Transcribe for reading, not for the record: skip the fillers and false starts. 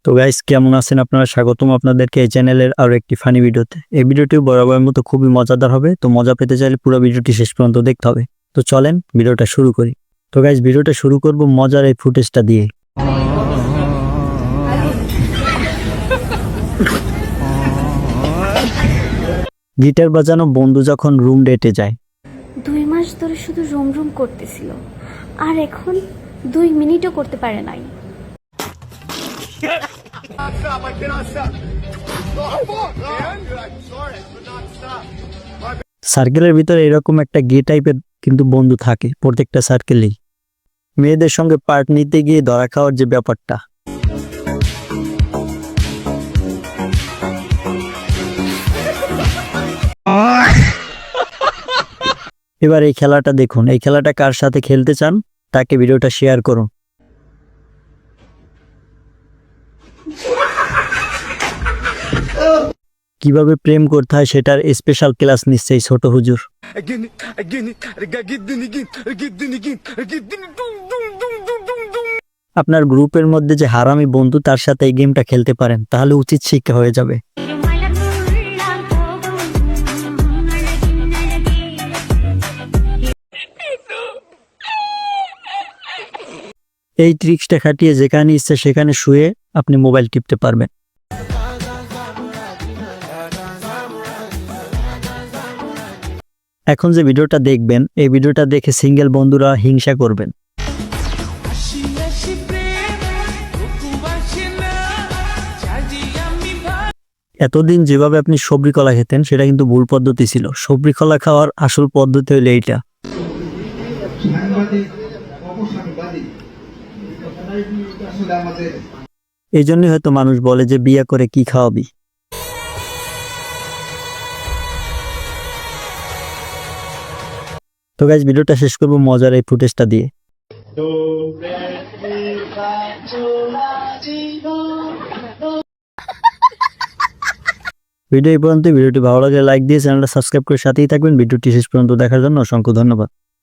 তো গাইস, কেমন আছেন আপনারা? স্বাগতম আপনাদেরকে এই চ্যানেলের আরো একটি ফানি ভিডিওতে। এই ভিডিওটি বরাবরের মতো খুবই মজাদার হবে। তো মজা পেতে চাইলে পুরো ভিডিওটি শেষ পর্যন্ত দেখতে হবে। তো চলেন ভিডিওটা শুরু করি। তো গাইস, ভিডিওটা শুরু করব মজার এই ফুটেজটা দিয়ে। গিটার বাজানো বন্ধু যখন রুম ডেটে যায়। 2 মাস ধরে শুধু রুম রুম করতেছিল, আর এখন 2 মিনিটও করতে পারে নাই। সার্কেলের ভিতরে এরকম একটা গে টাইপের কিন্তু বন্ধু থাকে প্রত্যেকটা সার্কেলেই। মেয়েদের সঙ্গে পার্ট নিতে গিয়ে ধরা খাওয়ার যে ব্যাপারটা, এবার এই খেলাটা দেখুন। এই খেলাটা কার সাথে খেলতে চান তাকে ভিডিওটা শেয়ার করুন। কিভাবে প্রেম করতে হয় সেটার স্পেশাল ক্লাস নিচ্ছে এই ছোট হুজুর। আপনার গ্রুপের মধ্যে যে হারামি বন্ধু, তার সাথে এই গেমটা খেলতে পারেন, তাহলে উচিত শিক্ষা হয়ে যাবে। এই ট্রিক্সটা খাটিয়ে যেখানে ইচ্ছে সেখানে শুয়ে আপনি মোবাইল টিপতে পারবেন। এখন যে ভিডিওটা দেখবেন, এই ভিডিওটা দেখে সিঙ্গেল বন্ধুরা হিংসা করবেন। এতদিন যেভাবে আপনি সবরি কলা খেতেন সেটা কিন্তু ভুল পদ্ধতি ছিল। সবরি কলা খাওয়ার আসল পদ্ধতি হলো এইটা। এই জন্যই হয়তো মানুষ বলে যে বিয়ে করে কি খাওয়াবি। তো গাইস, ভিডিওটা শেষ করবো মজার এই ফুটেজটা দিয়ে। ভিডিও এই পর্যন্ত। ভিডিওটি ভালো লাগলে লাইক দিয়ে চ্যানেলটা সাবস্ক্রাইব করে সাথেই থাকবেন। ভিডিওটি শেষ পর্যন্ত দেখার জন্য অসংখ্য ধন্যবাদ।